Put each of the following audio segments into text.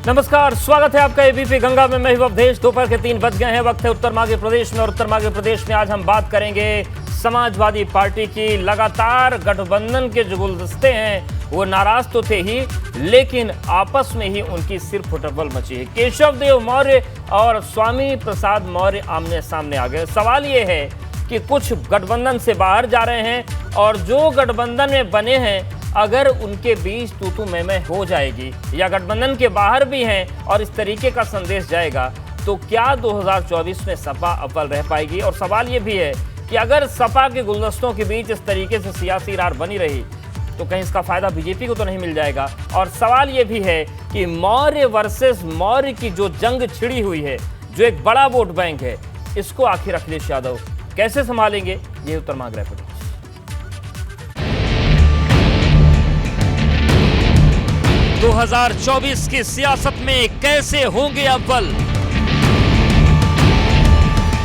नमस्कार, स्वागत है आपका एबीपी गंगा में। मैं अवधेश। दोपहर के 3 बज गए हैं। वक्त है उत्तर माघ प्रदेश में, और उत्तर माघ प्रदेश में आज हम बात करेंगे समाजवादी पार्टी की। लगातार गठबंधन के जो गुलदस्ते हैं वो नाराज तो थे ही, लेकिन आपस में ही उनकी सिर फुटबल मची है। केशव देव मौर्य और स्वामी प्रसाद मौर्य आमने सामने आ गए। सवाल ये है कि कुछ गठबंधन से बाहर जा रहे हैं, और जो गठबंधन में बने हैं अगर उनके बीच तू मैं हो जाएगी, या गठबंधन के बाहर भी हैं और इस तरीके का संदेश जाएगा, तो क्या 2024 में सपा अव्वल रह पाएगी? और सवाल ये भी है कि अगर सपा के गुलदस्तों के बीच इस तरीके से सियासी रार बनी रही तो कहीं इसका फायदा बीजेपी को तो नहीं मिल जाएगा? और सवाल ये भी है कि मौर्य वर्सेस मौर्य की जो जंग छिड़ी हुई है, जो एक बड़ा वोट बैंक है, इसको आखिर अखिलेश यादव कैसे संभालेंगे? ये उत्तर मांग रहे हैं। 2024 की सियासत में कैसे होंगे अव्वल?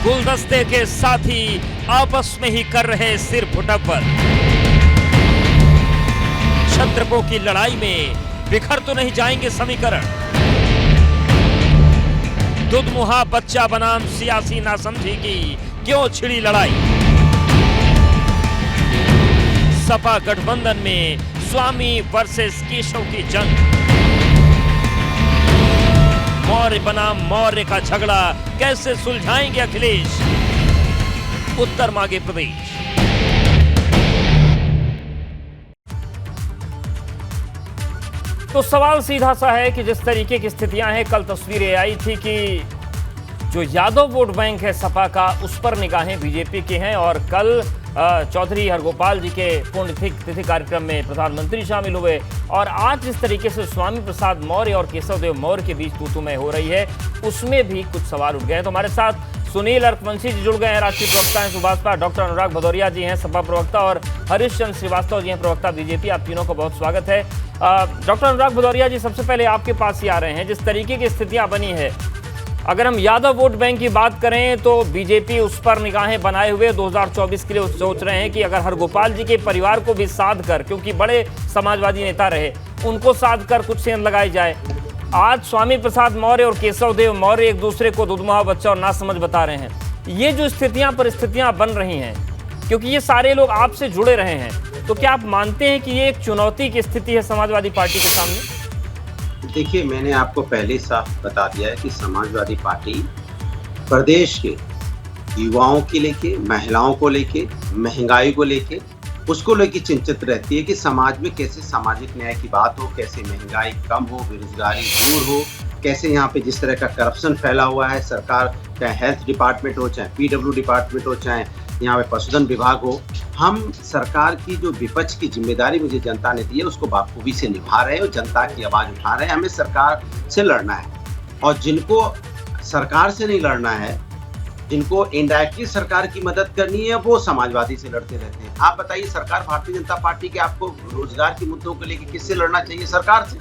गुलदस्ते के साथी आपस में ही कर रहे सिर फुटब्बल। छत्रपों की लड़ाई में बिखर तो नहीं जाएंगे समीकरण? दुधमुहा बच्चा बनाम सियासी नासमझी की क्यों छिड़ी लड़ाई? सपा गठबंधन में स्वामी वर्सेस केशव की जंग। मौर्य बनाम मौर्य का झगड़ा कैसे सुलझाएंगे अखिलेश? उत्तर माघ प्रदेश। तो सवाल सीधा सा है कि जिस तरीके की स्थितियां हैं, कल तस्वीरें आई थी कि जो यादव वोट बैंक है सपा का, उस पर निगाहें बीजेपी की हैं, और कल चौधरी हरगोपाल जी के पुण्यतिथि कार्यक्रम में प्रधानमंत्री शामिल हुए, और आज जिस तरीके से स्वामी प्रसाद मौर्य और केशव देव मौर्य के बीच तू-तू-मैं हो रही है, उसमें भी कुछ सवाल उठ गए हैं। तो हमारे साथ सुनील अर्कवंशी जी जुड़ गए हैं, राष्ट्रीय प्रवक्ता हैं सुभाषपा, डॉक्टर अनुराग भदौरिया जी हैं सपा प्रवक्ता, और हरीश चंद्र श्रीवास्तव जी हैं प्रवक्ता बीजेपी। आप तीनों का बहुत स्वागत है। डॉक्टर अनुराग भदौरिया जी, सबसे पहले आपके पास ही आ रहे हैं। जिस तरीके की स्थितियां बनी है, अगर हम यादव वोट बैंक की बात करें तो बीजेपी उस पर निगाहें बनाए हुए 2024 के लिए सोच रहे हैं कि अगर हरगोपाल जी के परिवार को भी साध कर, क्योंकि बड़े समाजवादी नेता रहे, उनको साध कर कुछ सेंध लगाई जाए। आज स्वामी प्रसाद मौर्य और केशव देव मौर्य एक दूसरे को दुधमुहा बच्चा और नासमझ बता रहे हैं। ये जो परिस्थितियां बन रही हैं, क्योंकि ये सारे लोग आपसे जुड़े रहे हैं, तो क्या आप मानते हैं कि ये एक चुनौती की स्थिति है समाजवादी पार्टी के सामने? देखिए, मैंने आपको पहले साफ बता दिया है कि समाजवादी पार्टी प्रदेश के युवाओं के लेके, महिलाओं को लेके, महंगाई को लेके, उसको लेके चिंतित रहती है कि समाज में कैसे सामाजिक न्याय की बात हो, कैसे महंगाई कम हो, बेरोजगारी दूर हो, कैसे यहाँ पे जिस तरह का करप्शन फैला हुआ है, सरकार चाहे हेल्थ डिपार्टमेंट हो, चाहे पीडब्ल्यू डिपार्टमेंट हो, चाहे यहाँ पे पशुधन विभाग हो, हम सरकार की जो विपक्ष की जिम्मेदारी मुझे जनता ने दी है उसको बाखूबी से निभा रहे हैं और जनता की आवाज उठा रहे हैं। हमें सरकार से लड़ना है, और जिनको सरकार से नहीं लड़ना है, जिनको इनडायरेक्टली सरकार की मदद करनी है, वो समाजवादी से लड़ते रहते हैं। आप बताइए, सरकार भारतीय जनता पार्टी के आपको रोजगार के मुद्दों को लेकर किससे लड़ना चाहिए? सरकार से।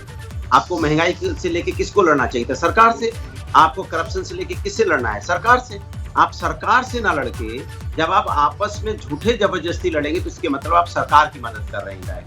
आपको महंगाई से लेकर किसको लड़ना चाहिए था? सरकार से। आपको करप्शन से लेकर किससे लड़ना है? सरकार से। आप सरकार से ना लड़के जब आप आपस में झूठे जबरदस्ती लड़ेंगे तो इसके मतलब आप सरकार की मदद कर रहे हैं।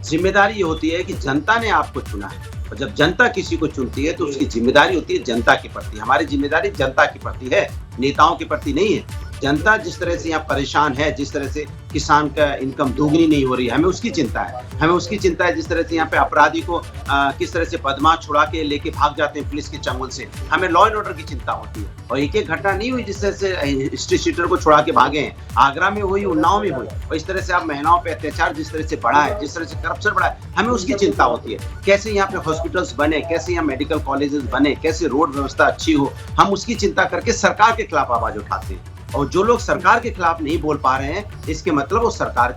जिम्मेदारी ये होती है कि जनता ने आपको चुना है, और जब जनता किसी को चुनती है तो उसकी जिम्मेदारी होती है जनता के प्रति। हमारी जिम्मेदारी जनता के प्रति है, नेताओं के प्रति नहीं है। जनता जिस तरह से यहाँ परेशान है, जिस तरह से किसान का इनकम दोगुनी नहीं हो रही है, हमें उसकी चिंता है। हमें उसकी चिंता है जिस तरह से यहाँ पे अपराधी को किस तरह से बदमाश छुड़ा के लेके भाग जाते हैं पुलिस के चंगुल से। हमें लॉ एंड ऑर्डर की चिंता होती है, और एक घटना नहीं हुई जिस तरह से स्ट्रीट शीटर को छुड़ा के भागे हैं। आगरा में हुई, उन्नाव में हुई, और इस तरह से आप महिलाओं पे अत्याचार जिस तरह से बढ़ा है, जिस तरह से करप्शन बढ़ा है, हमें उसकी चिंता होती है। कैसे यहाँ पे हॉस्पिटल्स बने, कैसे यहाँ मेडिकल कॉलेजेस बने, कैसे रोड व्यवस्था अच्छी हो, हम उसकी चिंता करके सरकार के खिलाफ आवाज उठाते हैं। और जो लोग सरकार के खिलाफ नहीं बोल पा रहे हैं, इसके मतलब वो सरकार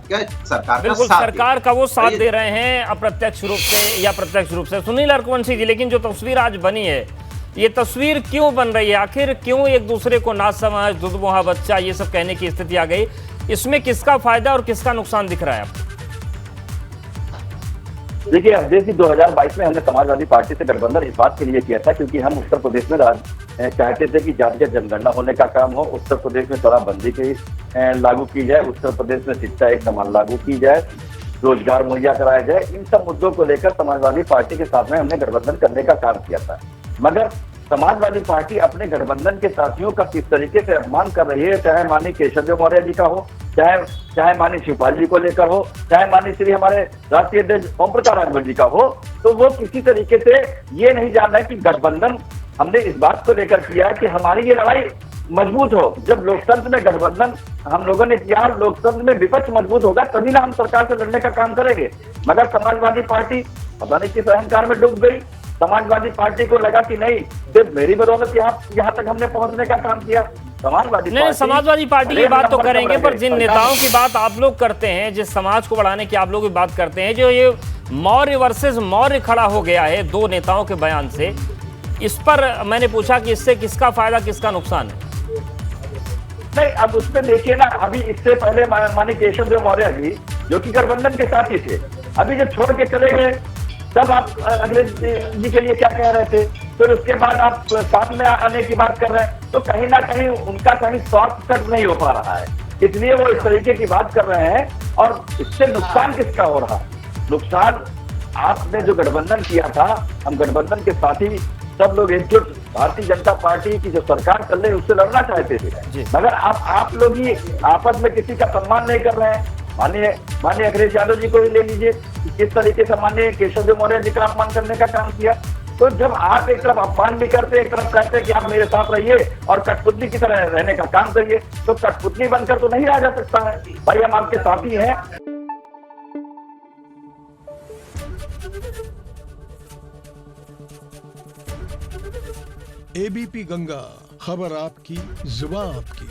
का वो साथ दे रहे हैं, अप्रत्यक्ष रूप से या प्रत्यक्ष रूप से। सुनील अर्कवंशी जी, लेकिन जो तस्वीर आज बनी है, ये तस्वीर क्यों बन रही है? आखिर क्यों एक दूसरे को नासमझ, दुधमुहा बच्चा, ये सब कहने की स्थिति आ गई? इसमें किसका फायदा और किसका नुकसान दिख रहा है आपको? देखिए, अवधेश जी, 2022 में हमने समाजवादी पार्टी से गठबंधन इस बात के लिए किया था क्योंकि हम उत्तर प्रदेश में चाहते थे कि जातीय जनगणना होने का काम हो, उत्तर प्रदेश में शराबबंदी की लागू की जाए, उत्तर प्रदेश में शिक्षा एक समान लागू की जाए, रोजगार मुहैया कराया जाए। इन सब मुद्दों को लेकर समाजवादी पार्टी के साथ में हमने गठबंधन करने का काम किया था। मगर समाजवादी पार्टी अपने गठबंधन के साथियों का किस तरीके से अपमान कर रही है, चाहे माननीय केशव देव मौर्य जी का हो, चाहे माननीय शिवपाल जी को लेकर हो, चाहे माननीय श्री हमारे राष्ट्रीय अध्यक्ष ओम प्रकाश राजभर जी का हो, तो वो किसी तरीके से ये नहीं जान रहा है कि गठबंधन हमने इस बात को लेकर किया है कि हमारी ये लड़ाई मजबूत हो। जब लोकतंत्र में गठबंधन हम लोगों ने किया, लोकतंत्र में विपक्ष मजबूत होगा तभी ना हम सरकार से लड़ने का काम करेंगे। मगर समाजवादी पार्टी पता नहीं किस अहंकार में डूब गई। समाजवादी पार्टी को लगा कि नहीं, सिर्फ मेरी बदौलत यहाँ तक हमने पहुंचने का काम किया। समाजवादी पार्टी की बात तो करेंगे, पर जिन नेताओं की बात आप लोग करते हैं, जिस समाज को बढ़ाने की आप लोग भी बात करते हैं, जो ये मौर्य वर्सेस मौर्य खड़ा हो गया है दो नेताओं के बयान से, इस पर मैंने पूछा कि इससे किसका फायदा किसका नुकसान है? नहीं, अब उसमें देखिए ना, अभी इससे पहले माननीय केशव देव मौर्य जी जो कि गठबंधन के साथ ही थे, अभी जब छोड़ के चले गए तब आप अखिलेश जी के लिए क्या कह रहे थे, फिर उसके बाद आप साथ में आने की बात कर रहे हैं, तो कहीं ना कहीं उनका कहीं स्वार्थ तक नहीं हो पा रहा है, इसलिए वो इस तरीके की बात कर रहे हैं। और इससे नुकसान किसका हो रहा है? नुकसान आपने जो गठबंधन किया था, हम गठबंधन के साथी सब लोग एकजुट भारतीय जनता पार्टी की जो सरकार चल रही है उससे लड़ना चाहते थे, मगर आप लोग ही आपस में किसी का सम्मान नहीं कर रहे हैं। माननीय अखिलेश यादव जी को ही ले लीजिए, किस तरीके से माननीय केशव देव मौर्य जी का अपमान करने का काम किया। तो जब आप एक तरफ अपमान भी करते, एक तरफ कहते हैं कि आप मेरे साथ रहिए और कठपुतली की तरह रहने का काम करिए, तो कठपुतली बनकर तो नहीं रहा जा सकता है भाई, हम आपके साथी हैं। एबीपी गंगा, खबर आपकी, जुबान आपकी।